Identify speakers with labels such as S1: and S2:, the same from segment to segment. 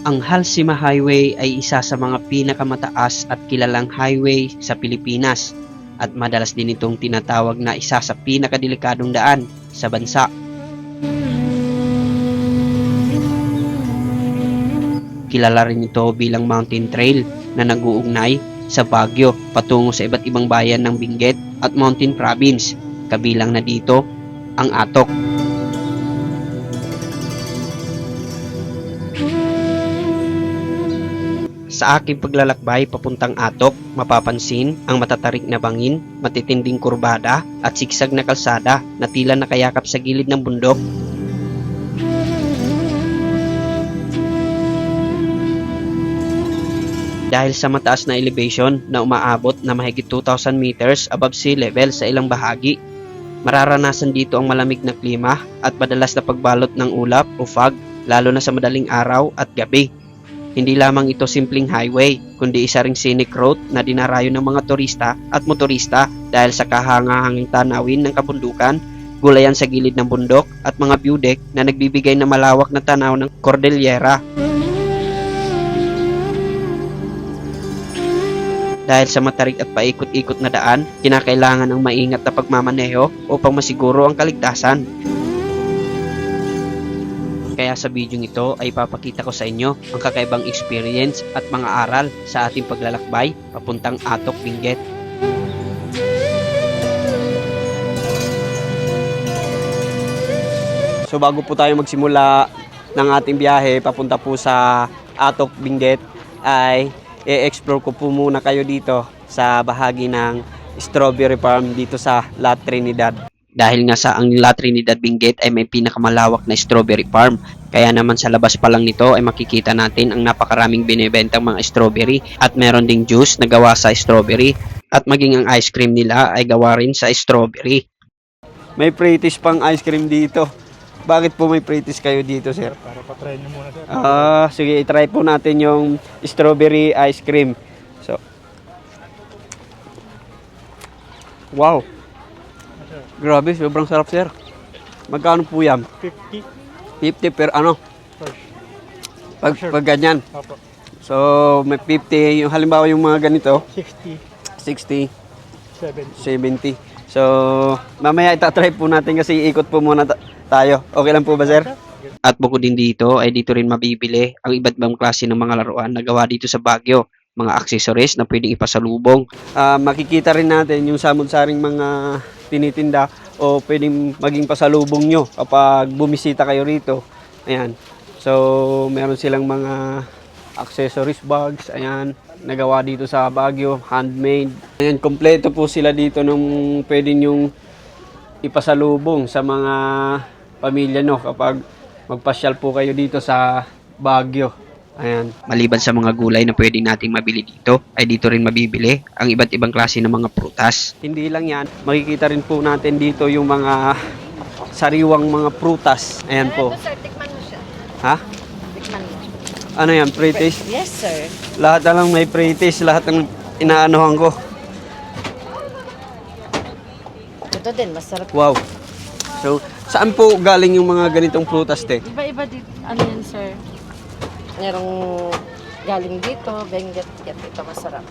S1: Ang Halsima Highway ay isa sa mga pinakamataas at kilalang highway sa Pilipinas at madalas din itong tinatawag na isa sa pinakadelikadong daan sa bansa. Kilala rin ito bilang mountain trail na nag-uugnay sa Baguio patungo sa iba't ibang bayan ng Benguet at Mountain Province, kabilang na dito ang Atok. Sa aking paglalakbay papuntang Atok, mapapansin ang matatarik na bangin, matitinding kurbada at siksag na kalsada na tila nakayakap sa gilid ng bundok. Dahil sa mataas na elevation na umaabot na mahigit 2,000 meters above sea level sa ilang bahagi, mararanasan dito ang malamig na klima at madalas na pagbalot ng ulap o fog lalo na sa madaling araw at gabi. Hindi lamang ito simpleng highway, kundi isa ring scenic route na dinarayo ng mga turista at motorista dahil sa kahanga-hanging tanawin ng kabundukan, gulayan sa gilid ng bundok at mga view deck na nagbibigay ng malawak na tanaw ng Cordillera. Dahil sa matarik at paikot-ikot na daan, kinakailangan ng maingat na pagmamaneho upang masiguro ang kaligtasan. Kaya sa video ito ay papakita ko sa inyo ang kakaibang experience at mga aral sa ating paglalakbay papuntang Atok, Benguet. So bago po tayo magsimula ng ating biyahe papunta po sa Atok, Benguet ay i-explore ko po muna kayo dito sa bahagi ng strawberry farm dito sa La Trinidad. Dahil nga sa ang La Trinidad, Benguet ay may pinakamalawak na strawberry farm. Kaya naman sa labas pa lang nito ay makikita natin ang napakaraming binibentang mga strawberry at meron ding juice na gawa sa strawberry at maging ang ice cream nila ay gawa rin sa strawberry. May pretties pang ice cream dito. Bakit po may pretties kayo dito, sir?
S2: Para patry nyo muna, sir.
S1: Sige, itry po natin yung strawberry ice cream. So, wow! Grabe, sobrang sarap, sir. Magkano po yan?
S2: 50.
S1: 50 per ano? Pag ganyan.
S2: Opo.
S1: So, may 50. Yung halimbawa yung mga ganito,
S2: 60.
S1: 60,
S2: 70.
S1: 70. So, mamaya itatry po natin kasi ikot po muna tayo. Okay lang po ba, sir? At bukod din dito, ay dito rin mabibili ang iba't ibang klase ng mga laruan na gawa dito sa Baguio. Mga accessories na pwedeng ipasalubong. Makikita rin natin yung samud-saring mga tinitinda o pwedeng maging pasalubong nyo kapag bumisita kayo rito. Ayan. So, meron silang mga accessories bags. Ayan. Nagawa dito sa Baguio. Handmade. Ayan. Kompleto po sila dito nung pwedeng yung ipasalubong sa mga pamilya no kapag magpasyal po kayo dito sa Baguio. Ayan. Maliban sa mga gulay na pwedeng nating mabili dito, ay dito rin mabibili ang iba't ibang klase ng mga prutas. Hindi lang yan, makikita rin po natin dito yung mga sariwang mga prutas. Ayan po.
S3: Sir, tikman mo siya.
S1: Ha?
S3: Tikman mo.
S1: Ano yan, pretties?
S3: Yes, sir.
S1: Lahat na lang may pretties, lahat ng inaanohan ko.
S3: Ito din, masarap.
S1: Wow. So, saan po galing yung mga ganitong prutas, te?
S3: Iba-iba dito. Ano yan, sir? Merong galing dito, Benguet, ito masarap.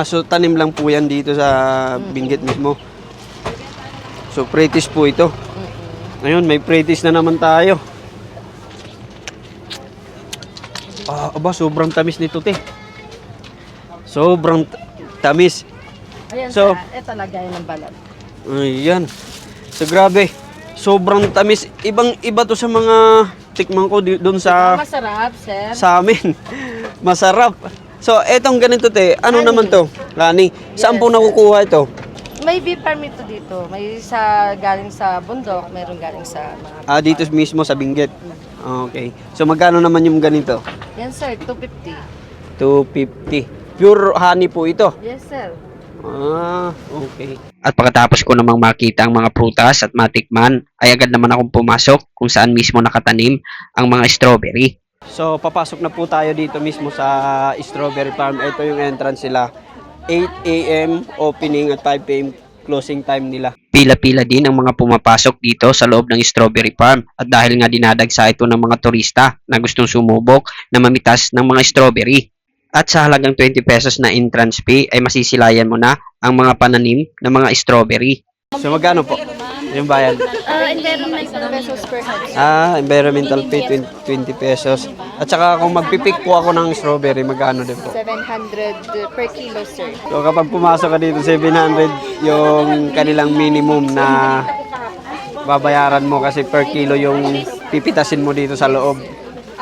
S1: So tanim lang po yan dito sa Benguet mismo. So, pretties po ito. Ngayon, may pretties na naman tayo. Aba, sobrang tamis nito, te. Sobrang tamis.
S3: Ayan,
S1: So,
S3: ito lagayan ng balat.
S1: Ayan. So, grabe. Sobrang tamis. Ibang-iba to sa mga tikman ko doon sa
S3: Masarap, sir.
S1: sa amin. Masarap. So, etong ganito, te. Ano
S3: Honey.
S1: naman to? Honey. Saan
S3: Yes,
S1: po nakukuha ito?
S3: May bee farm ito dito. May sa galing sa bundok, mayroong galing sa mga...
S1: Dito mismo sa Benguet. Okay. So, magkano naman yung ganito?
S3: Yan, sir, 250.
S1: 250. Pure honey po ito.
S3: Yes, sir.
S1: Okay. At pagkatapos ko namang makita ang mga prutas at matikman, ay agad naman akong pumasok kung saan mismo nakatanim ang mga strawberry. So, papasok na po tayo dito mismo sa strawberry farm. Ito yung entrance sila. 8 a.m. opening at 5 p.m. closing time nila. Pila-pila din ang mga pumapasok dito sa loob ng strawberry farm at dahil nga dinadagsa ito ng mga turista na gustong sumubok na mamitas ng mga strawberry. At sa halagang 20 pesos na entrance fee ay masisilayan mo na ang mga pananim ng mga strawberry. So magkano po yung bayan?
S3: Environmental pesos per head.
S1: Environmental fee 20 pesos. At saka kung magpipik po ako ng strawberry, magkano din po?
S3: 700 per kilo, sir.
S1: So kapag pumasok ka dito, 700 yung kanilang minimum na babayaran mo kasi per kilo yung pipitasin mo dito sa loob.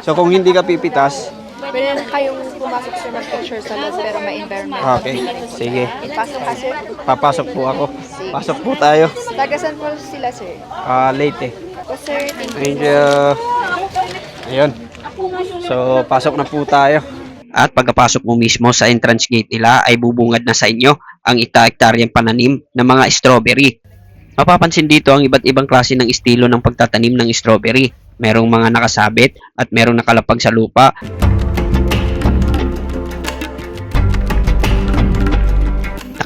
S1: So kung hindi ka pipitas,
S3: Pwede kayong pumasok sa mag-picture sa loob pero may environmental.
S1: okay, sige.
S3: Pasok ka, sir.
S1: Papasok po ako. Pasok po tayo.
S3: Tagasan po sila, sir.
S1: Late eh.
S3: O, sir, thank you.
S1: Thank you. Ayun. So, pasok na po tayo. At pagkapasok mo mismo sa entrance gate nila ay bubungad na sa inyo ang ita-hektaryang pananim ng mga strawberry. Mapapansin dito ang iba't ibang klase ng estilo ng pagtatanim ng strawberry. Merong mga nakasabit at merong nakalapag sa lupa.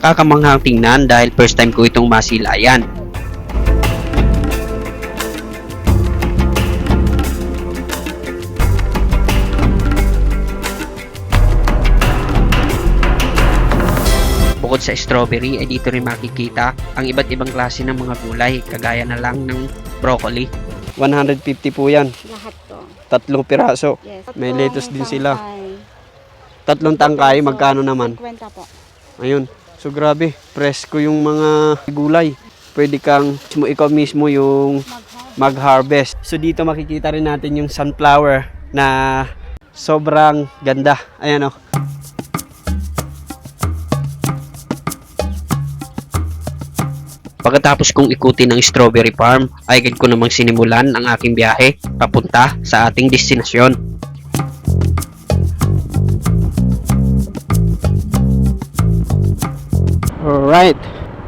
S1: Nakakamanghang tingnan dahil first time ko itong masilayan. Bukod sa strawberry ay dito rin makikita ang iba't ibang klase ng mga gulay kagaya na lang ng broccoli. 150 po yan.
S3: Lahat to.
S1: 3 piraso.
S3: Yes.
S1: May lettuce din sila. 3 tangkay, magkano naman?
S3: 50 po.
S1: Ayun. So grabe, presko yung mga gulay. Pwede kang ikaw mismo yung mag-harvest. So dito makikita rin natin yung sunflower na sobrang ganda. Ayan o. Pagkatapos kong ikutin ang strawberry farm, ay agad ko namang sinimulan ang aking biyahe papunta sa ating destinasyon. Alright.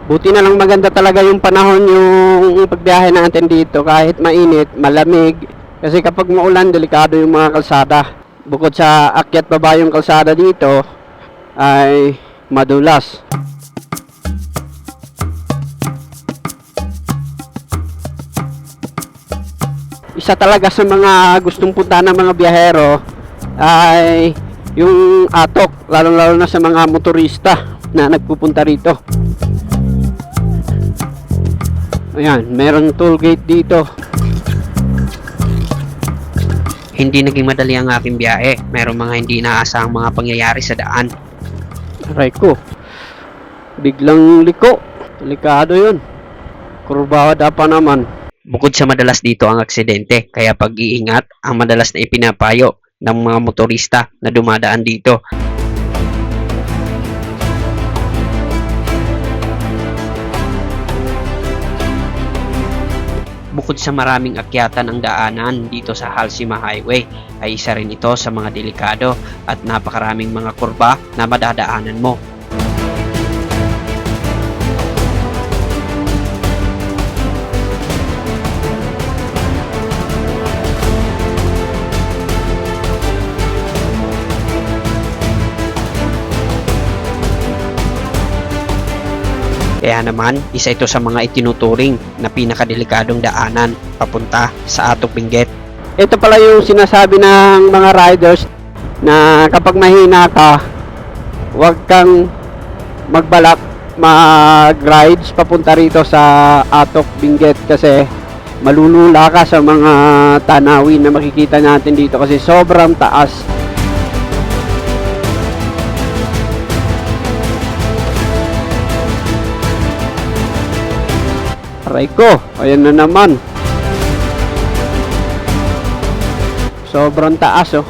S1: Buti na lang maganda talaga yung panahon yung pagbiyahe natin dito kahit mainit, malamig. Kasi kapag maulan, delikado yung mga kalsada. Bukod sa akyat baba yung kalsada dito, ay madulas. Isa talaga sa mga gustong punta ng mga biyahero ay yung Atok, lalo-lalo na sa mga motorista na nagpupunta rito. Ayan, merong toll gate dito. Hindi naging madali ang aking biyahe. Merong mga hindi inaasahang mga pangyayari sa daan. Aray ko, biglang liko. Delikado yun. Kurbada pa naman. Bukod sa madalas dito ang aksidente, kaya pag-iingat ang madalas na ipinapayo ng mga motorista na dumadaan dito. Bukod sa maraming akyatan ang daanan dito sa Halsima Highway, ay isa rin ito sa mga delikado at napakaraming mga kurba na madadaanan mo. Kaya naman, isa ito sa mga itinuturing na pinakadelikadong daanan papunta sa Atok Benguet. Ito pala yung sinasabi ng mga riders na kapag mahina ka, huwag kang magbalak mag-rides papunta rito sa Atok Benguet kasi malulula ka sa mga tanawin na makikita natin dito kasi sobrang taas. Aray ko, ayan na naman. Sobrang taas oh.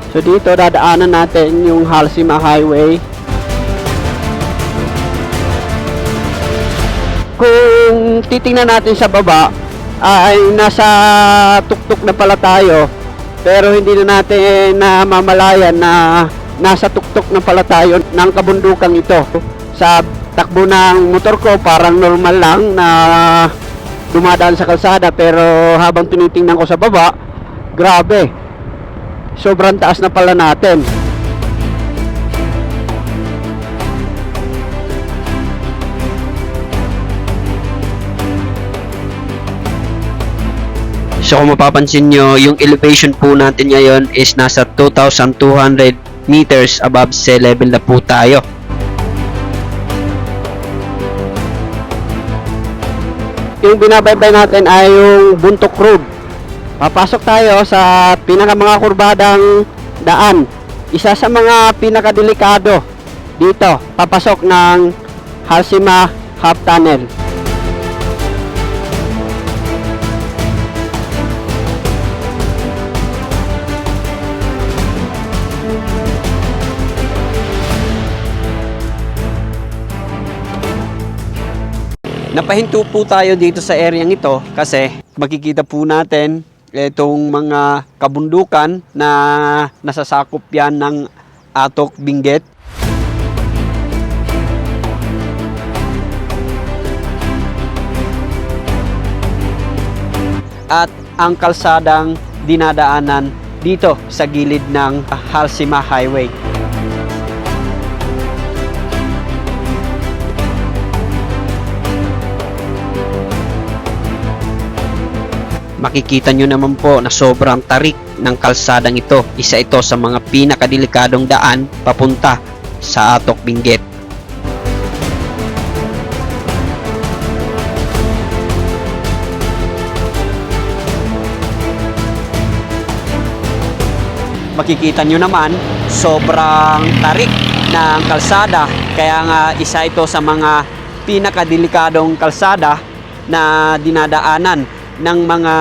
S1: So dito dadaanan natin yung Halsima Highway. Kung titingnan natin sa baba ay nasa tuktok na pala tayo, pero hindi na natin namamalayan na nasa tuktok na pala tayo ng kabundukan ito. Sa takbo ng motor ko parang normal lang na dumadaan sa kalsada, pero habang tinitingnan ko sa baba, grabe, sobrang taas na pala natin. So kung mapapansin nyo, yung elevation po natin ngayon is nasa 2,200 meters above sea level na po tayo. Yung binabaybay natin ay yung Buntok Road. Papasok tayo sa mga kurbadang daan. Isa sa mga pinakadelikado dito, papasok ng Halsima Half Tunnel. Napahinto po tayo dito sa areang ito kasi makikita po natin itong mga kabundukan na nasasakop yan ng Atok, Benguet. At ang kalsadang dinadaanan dito sa gilid ng Halsima Highway. Makikita nyo naman po na sobrang tarik ng kalsadang ito. Isa ito sa mga pinakadelikadong daan papunta sa Atok, Benguet. Makikita nyo naman, sobrang tarik ng kalsada. Kaya nga isa ito sa mga pinakadelikadong kalsada na dinadaanan ng mga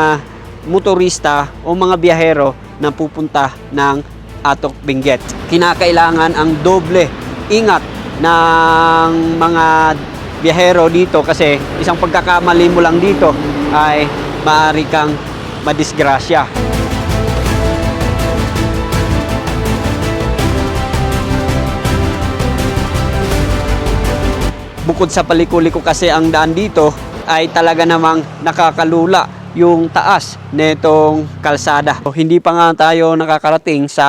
S1: motorista o mga biyahero na pupunta ng Atok, Benguet. Kinakailangan ang doble ingat ng mga biyahero dito kasi isang pagkakamali mo lang dito ay maaari kang madisgrasya. Bukod sa paliko-liko kasi ang daan dito ay talaga namang nakakalula yung taas netong kalsada. So, hindi pa nga tayo nakakarating sa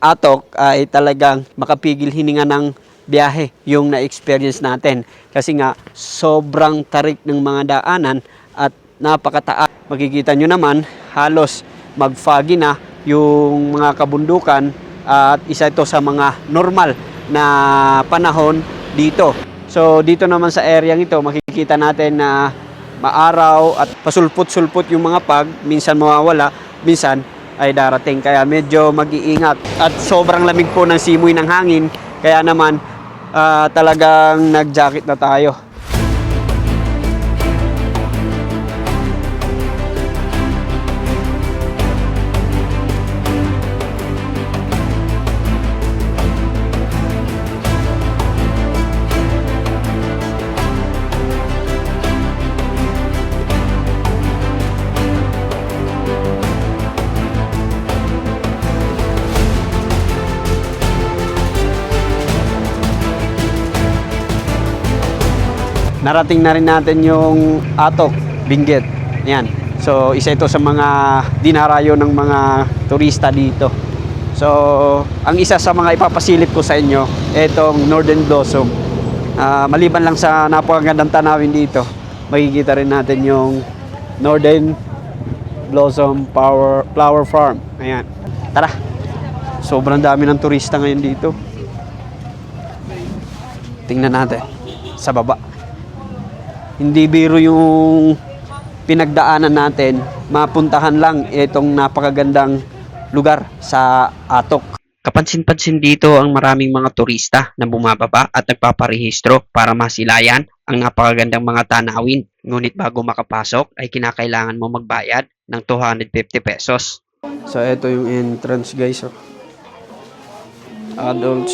S1: Atok ay talagang makapigil hininga ng biyahe yung na-experience natin. Kasi nga sobrang tarik ng mga daanan at napakataas. Makikita nyo naman halos mag-foggy na yung mga kabundukan at isa ito sa mga normal na panahon dito. So dito naman sa area ito makikita natin na maaraw at pasulpot-sulpot yung mga pag, minsan mawawala, minsan ay darating. Kaya medyo mag-iingat at sobrang lamig po ng simoy ng hangin. Kaya naman talagang nag-jacket na tayo. Narating na rin natin yung Atok, Benguet. Yan. So, isa ito sa mga dinarayo ng mga turista dito. So, ang isa sa mga ipapasilip ko sa inyo, itong Northern Blossom. Maliban lang sa napakagandang tanawin dito, makikita rin natin yung Northern Blossom Flower Farm. Ayan. Tara. Sobrang dami ng turista ngayon dito. Tingnan natin sa baba. Hindi biro yung pinagdaanan natin, mapuntahan lang itong napakagandang lugar sa Atok. Kapansin-pansin dito ang maraming mga turista na bumababa at nagpaparehistro para masilayan ang napakagandang mga tanawin. Ngunit bago makapasok ay kinakailangan mo magbayad ng 250 pesos. So ito yung entrance guys. Adults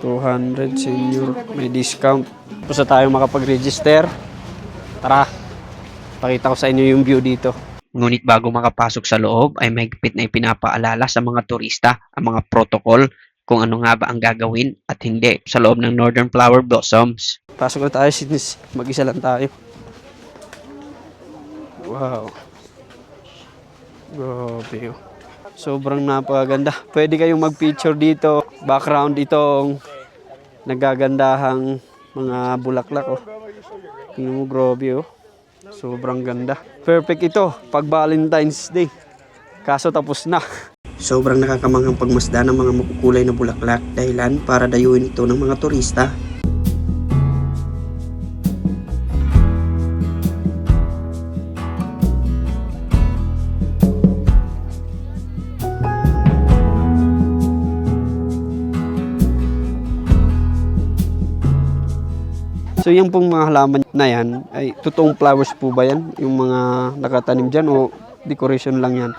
S1: 200, senior may discount. Tapos na tayo makapag-register. Tara, pakita ko sa inyo yung view dito. Ngunit bago makapasok sa loob ay mahigpit na ipinapaalala sa mga turista ang mga protocol kung ano nga ba ang gagawin at hindi sa loob ng Northern Flower Blossoms. Pasok na tayo since mag-isa lang tayo. Wow. Grabe. Sobrang napakaganda. Pwede kayong mag-picture dito. Background itong nagagandahang mga bulaklak. Oh. Tingnan mo, grabe oh. Sobrang ganda. Perfect ito pag Valentine's Day. Kaso tapos na. Sobrang nakakamanghang pagmasdan ng mga makukulay na bulaklak dahilan para dayuhin ito ng mga turista. So yung pong mga halaman na yan, ay totoong flowers po ba yan? Yung mga nakatanim dyan o decoration lang yan?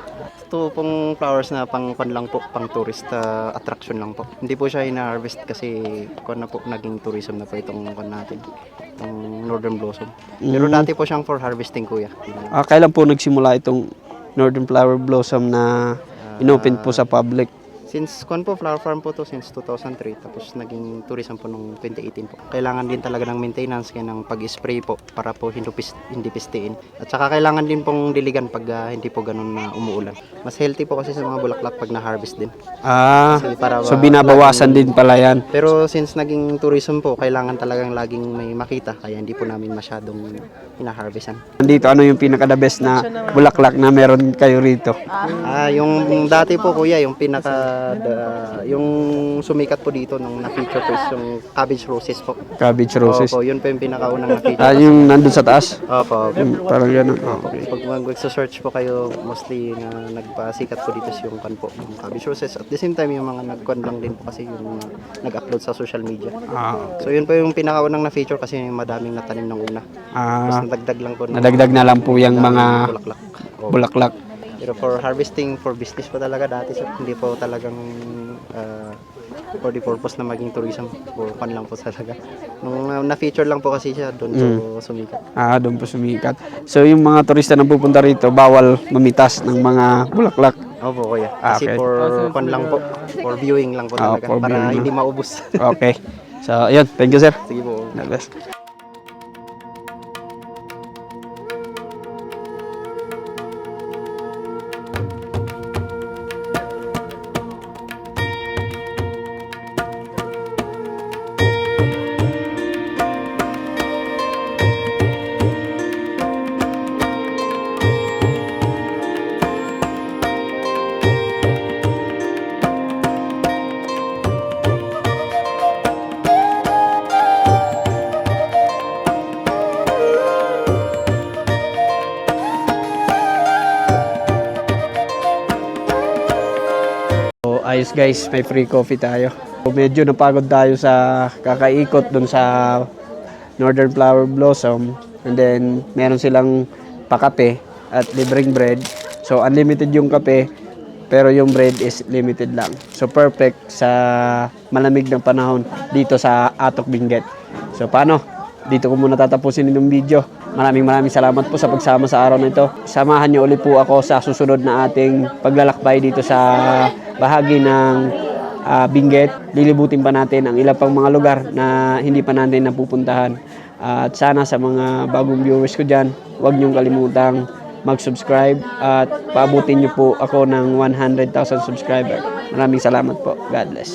S4: Ito pong flowers na pang lang po, pang tourist attraction lang po. Hindi po siya ina-harvest kasi na po, naging tourism na po itong natin, itong Northern Blossom. Pero dati po siyang for harvesting, kuya.
S1: Kailan po nagsimula itong Northern Flower Blossom na inopen po sa public?
S4: Since flower farm po to since 2003, tapos naging tourism po nung 2018 po. Kailangan din talaga ng maintenance, kaya ng pag-spray po para po hindi pistiin. At saka kailangan din pong diligan pag hindi po ganun na umuulan. Mas healthy po kasi sa mga bulaklak pag na-harvest din. Kasi
S1: So binabawasan din pala yan.
S4: Pero since naging tourism po, kailangan talagang laging may makita, kaya hindi po namin masyadong hina-harvestan.
S1: Dito, ano yung pinaka-the best na bulaklak na meron kayo rito?
S4: Yung dati po, kuya, yung yung sumikat po dito nung na-feature po is yung cabbage roses po.
S1: Cabbage roses.
S4: Opo, yun po yung pinakaunang na-feature.
S1: Yung nandun sa taas?
S4: Opo.
S1: Parang gano'n. Okay.
S4: Pag mag-search po kayo, mostly na nagpasikat po dito yung yung cabbage roses. At the same time, yung mga nag-con lang din po kasi yung nag-upload sa social media. So yun po yung pinakaunang na-feature kasi madaming natanim ng una. Tapos nadagdag lang po.
S1: Nadagdag na lang po yung mga
S4: bulaklak.
S1: bulaklak.
S4: Pero for harvesting, for business po talaga dati, so hindi po talagang for the purpose na maging tourism. For fun lang po talaga. Nung na-feature lang po kasi siya, doon po sumikat.
S1: Doon po sumikat. So yung mga turista na pupunta rito, bawal mamitas ng mga bulaklak.
S4: Opo, kuya. Kasi
S1: Okay.
S4: for fun lang po. For viewing lang po talaga.
S1: for
S4: Para
S1: viewing
S4: hindi maubos.
S1: Okay. So, ayun. Thank you, sir.
S4: Sige po.
S1: God bless. So, ayos guys, may free coffee tayo. So, medyo napagod tayo sa kakaikot dun sa Northern Flower Blossom. And then, meron silang pakape at libreng bread. So, unlimited yung kape, pero yung bread is limited lang. So, perfect sa malamig ng panahon dito sa Atok Benguet. So, paano? Dito ko muna tatapusin itong video. Maraming salamat po sa pagsama sa araw na ito. Samahan niyo ulit po ako sa susunod na ating paglalakbay dito sa bahagi ng Benguet. Lilibutin pa natin ang ilang pang mga lugar na hindi pa natin napupuntahan. At sana sa mga bagong viewers ko dyan, huwag niyong kalimutang mag-subscribe at paabutin niyo po ako ng 100,000 subscriber. Maraming salamat po. God bless.